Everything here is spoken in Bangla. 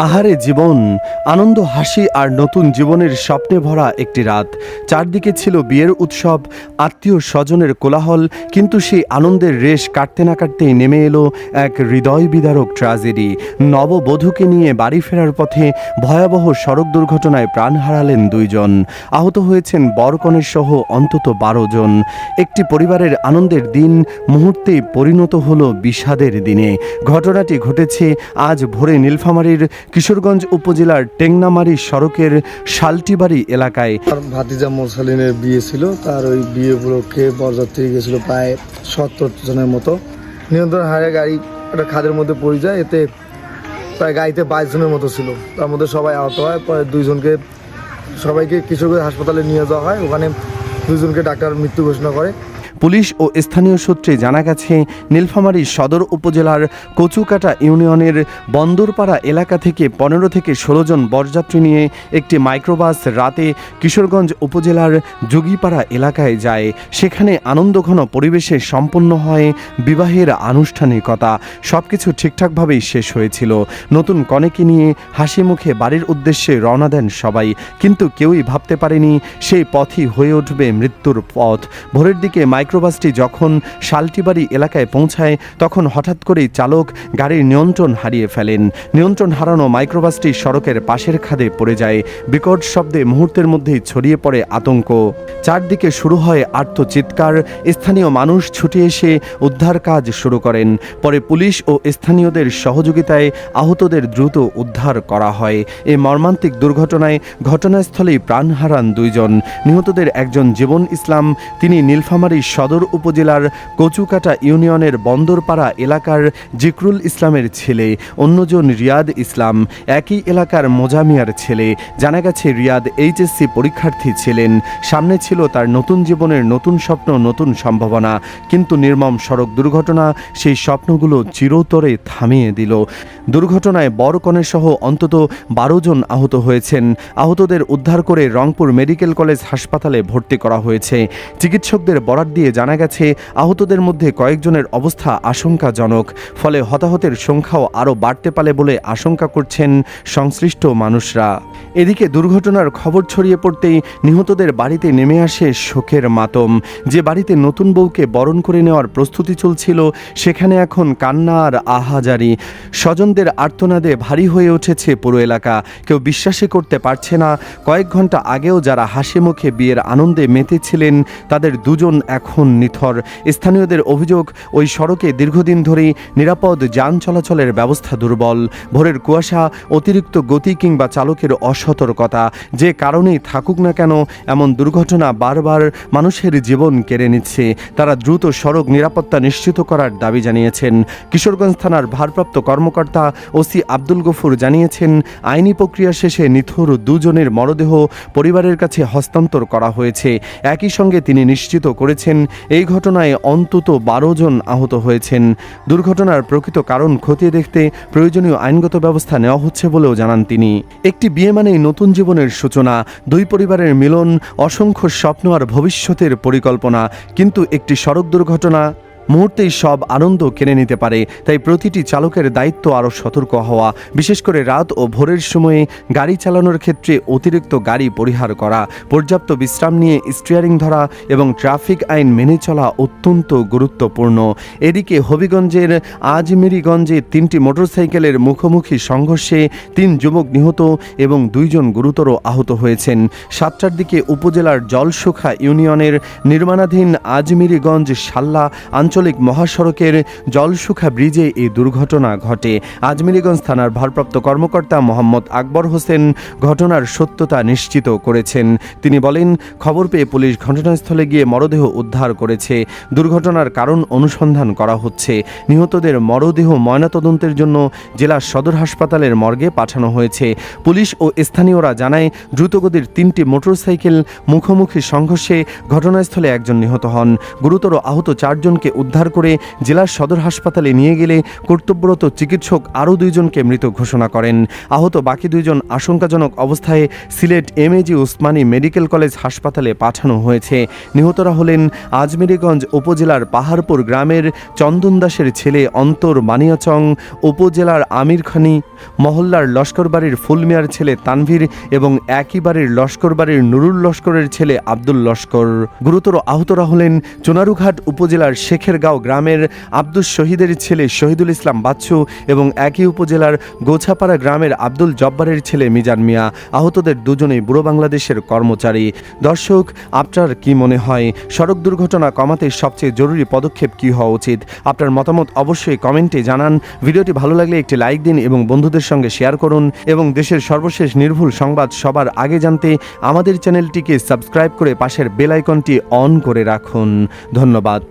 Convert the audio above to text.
আহারে জীবন, আনন্দ, হাসি আর নতুন জীবনের স্বপ্নে ভরা একটি রাত। চারদিকে ছিল বিয়ের উৎসব, আত্মীয় স্বজনের কোলাহল, কিন্তু সেই আনন্দের রেশ কাটতে না কাটতেই নেমে এলো এক হৃদয় বিদারক ট্র্যাজেডি। নববধূকে নিয়ে বাড়ি ফেরার পথে ভয়াবহ সড়ক দুর্ঘটনায় প্রাণ হারালেন দুইজন। আহত হয়েছেন বরকনের সহ অন্তত 12 জন। একটি পরিবারের আনন্দের দিন মুহূর্তেই পরিণত হলো বিষাদের দিনে। ঘটনাটি ঘটেছে আজ ভোরে নীলফামারীর কিশোরগঞ্জ উপজেলার টেংনামারি সড়কের শালটিবাড়ি এলাকায়। ভাতিজা মোরসালিনের বিয়ে ছিল, তার ওই বিয়ে উপলক্ষে বরযাত্রী গেছিল প্রায় 70 জনের মতো। নিয়ন্ত্রণ হারিয়ে গাড়ি একটা খাদের মধ্যে পড়ে যায়, এতে প্রায় গাড়িতে 22 জনের মতো ছিল। তার মধ্যে সবাই আহত হয়। পরে সবাইকে কিশোরগঞ্জ হাসপাতালে নিয়ে যাওয়া হয়। ওখানে 2 জনকে ডাক্তার মৃত্যু ঘোষণা করে। পুলিশ ও স্থানীয় সূত্রে জানা গেছে, নীলফামারী সদর উপজেলার কচুকাটা ইউনিয়নের বন্দরপাড়া এলাকা থেকে 15 থেকে 16 জন বরযাত্রী নিয়ে একটি মাইক্রোবাস রাতে কিশোরগঞ্জ উপজেলার যোগীপাড়া এলাকায় যায়। সেখানে আনন্দঘন পরিবেশে সম্পন্ন হয় বিবাহের আনুষ্ঠানিকতা। সবকিছু ঠিকঠাকভাবেই শেষ হয়েছিল। নতুন কনেকে নিয়ে হাসি মুখে বাড়ির উদ্দেশ্যে রওনা দেন সবাই, কিন্তু কেউই ভাবতে পারেনি সেই পথই হয়ে উঠবে মৃত্যুর পথ। ভোরের দিকে মাইক্রোবাসটি যখন শালটিবাড়ি এলাকায় পৌঁছায়, তখন হঠাৎ করেই চালক গাড়ির নিয়ন্ত্রণ হারিয়ে ফেলেন। নিয়ন্ত্রণ হারানো মাইক্রোবাসটি সড়কের পাশের খাদে পড়ে যায়। বিকট শব্দে মুহূর্তের মধ্যেই ছড়িয়ে পড়ে আতঙ্ক। চারদিকে শুরু হয় আর্তচিৎকার। স্থানীয় মানুষ ছুটে এসে উদ্ধার কাজ শুরু করেন। পরে পুলিশ ও স্থানীয়দের সহযোগিতায় আহতদের দ্রুত উদ্ধার করা হয়। এই মর্মান্তিক দুর্ঘটনায় ঘটনাস্থলেই প্রাণ হারান 2 জন। নিহতদের একজন জীবন ইসলাম, তিনি নীলফামারী সদর উপজেলার কচুকাটা ইউনিয়নের বন্দরপাড়া এলাকার জিকরুল ইসলামের ছেলে। অন্যজন রিয়াদ ইসলাম, একই এলাকার মোজামিয়ার ছেলে। জানা গেছে রিয়াদ এইচএসসি পরীক্ষার্থী ছিলেন। সামনে ছিল তার নতুন জীবনের নতুন স্বপ্ন, নতুন সম্ভাবনা। কিন্তু নির্মম সড়ক দুর্ঘটনা সেই স্বপ্নগুলো চিরতরে থামিয়ে দিল। দুর্ঘটনায় বরকনে সহ অন্তত 12 জন আহত হয়েছেন। আহতদের উদ্ধার করে রংপুর মেডিকেল কলেজ হাসপাতালে ভর্তি করা হয়েছে। চিকিৎসকদের বরাত দিয়ে জানা গেছে, আহতদের মধ্যে কয়েকজনের অবস্থা আশঙ্কাজনক। ফলে হতাহতের সংখ্যাও আরও বাড়তে পারে বলে আশঙ্কা করছেন সংশ্লিষ্ট মানুষরা। এদিকে দুর্ঘটনার খবর ছড়িয়ে পড়তেই নিহতদের বাড়িতে নেমে আসে শোকের মাতম। যে বাড়িতে নতুন বউকে বরণ করে নেওয়ার প্রস্তুতি চলছিল, সেখানে এখন কান্না আর আহাজারি। স্বজনদের আর্তনাদে ভারী হয়ে উঠেছে পুরো এলাকা। কেউ বিশ্বাসই করতে পারছে না, কয়েক ঘন্টা আগেও যারা হাসি মুখে বিয়ের আনন্দে মেতেছিলেন, তাদের 2 জন এখন নিথর। স্থানীয়দের অভিযোগ, ওই সড়কে দীর্ঘদিন ধরেই নিরাপদ যান চলাচলের ব্যবস্থা দুর্বল। ভোরের কুয়াশা, অতিরিক্ত গতি কিংবা চালকের অসতর্কতা, যে কারণেই থাকুক না কেন, এমন দুর্ঘটনা বারবার মানুষের জীবন কেড়ে নিচ্ছে। তারা দ্রুত সড়ক নিরাপত্তা নিশ্চিত করার দাবি জানিয়েছেন। কিশোরগঞ্জ থানার ভারপ্রাপ্ত কর্মকর্তা ওসি আব্দুল গফুর জানিয়েছেন, আইনি প্রক্রিয়া শেষে নিথর 2 জনের মরদেহ পরিবারের কাছে হস্তান্তর করা হয়েছে। একই সঙ্গে তিনি নিশ্চিত করেছেন, এই ঘটনায় অন্তত 12 জন আহত হয়েছেন। দুর্ঘটনার প্রকৃত কারণ খতিয়ে দেখতে প্রয়োজনীয় আইনগত ব্যবস্থা নেওয়া হচ্ছে বলেও জানান তিনি। একটি বিয়ে মানেই নতুন জীবনের সূচনা, 2 পরিবারের মিলন, অসংখ্য স্বপ্ন আর ভবিষ্যতের পরিকল্পনা। কিন্তু একটি সড়ক দুর্ঘটনা মুহূর্তেই সব আনন্দ কেড়ে নিতে পারে। তাই প্রতিটি চালকের দায়িত্ব আরও সতর্ক হওয়া, বিশেষ করে রাত ও ভোরের সময়ে গাড়ি চালানোর ক্ষেত্রে অতিরিক্ত গাড়ি পরিহার করা, পর্যাপ্ত বিশ্রাম নিয়ে স্টিয়ারিং ধরা এবং ট্রাফিক আইন মেনে চলা অত্যন্ত গুরুত্বপূর্ণ। এদিকে হবিগঞ্জের আজমিরিগঞ্জে 3টি মোটরসাইকেলের মুখোমুখি সংঘর্ষে 3 যুবক নিহত এবং 2 জন গুরুতর আহত হয়েছেন। 7টার দিকে উপজেলার জলসুখা ইউনিয়নের নির্মাণাধীন আজমিরিগঞ্জ শাল্লা আঞ্চলিক মহাসড়কের জলসুখা ব্রিজে এই দুর্ঘটনা ঘটে। আজমিরিগঞ্জ থানার ভারপ্রাপ্ত কর্মকর্তা মোহাম্মদ আকবর হোসেন ঘটনার সত্যতা নিশ্চিত করেছেন। তিনি বলেন, খবর পেয়ে পুলিশ ঘটনাস্থলে গিয়ে মরদেহ উদ্ধার করেছে। দুর্ঘটনার কারণ অনুসন্ধান করা হচ্ছে। নিহতদের মরদেহ ময়নাতদন্তের জন্য জেলা সদর হাসপাতালের মর্গে পাঠানো হয়েছে। পুলিশ ও স্থানীয়রা জানায়, দ্রুতগতির 3টি মোটরসাইকেল মুখোমুখি সংঘর্ষে ঘটনাস্থলে 1 জন নিহত হন। গুরুতর আহত 4 জনকে উদ্ধার করে জেলার সদর হাসপাতালে নিয়ে গেলে কর্তব্যরত চিকিৎসক আরও 2 জনকে মৃত ঘোষণা করেন। আহত বাকি 2 জন আশঙ্কাজনক অবস্থায় Sylhet MAG Osmani medical college হাসপাতালে পাঠানো হয়েছে। নিহতরা হলেন আজমেরীগঞ্জ উপজেলার পাহাড়পুর গ্রামের চন্দন দাসের ছেলে অন্তর মানিয়াচং, উপজেলার আমিরখানি মহল্লার লস্করবাড়ির ফুলমিয়ার ছেলে তানভীর এবং একই বাড়ির লস্করবাড়ির নুরুল লস্করের ছেলে আব্দুল লস্কর। গুরুতর আহতরা হলেন চুনারুঘাট উপজেলার শেখেরগাঁও গ্রামের আব্দুস শহীদের ছেলে শহীদুল ইসলাম বাচ্চু এবং একই উপজেলার গোছাপাড়া গ্রামের আব্দুল জব্বারের ছেলে মিজান মিয়া। আহতদের 2 জনেই বুড়ো বাংলাদেশের কর্মচারী। দর্শক, আপনার কি মনে হয় সড়ক দুর্ঘটনা কমাতে সবচেয়ে জরুরি পদক্ষেপ কী হওয়া উচিত? আপনার মতামত অবশ্যই কমেন্টে জানান। ভিডিওটি ভালো লাগলে একটি লাইক দিন এবং বন্ধুদের সঙ্গে শেয়ার করুন এবং দেশের সর্বশেষ নির্ভুল সংবাদ সবার আগে জানতে আমাদের চ্যানেলটিকে সাবস্ক্রাইব করে পাশের বেল আইকনটি অন করে রাখুন। ধন্যবাদ।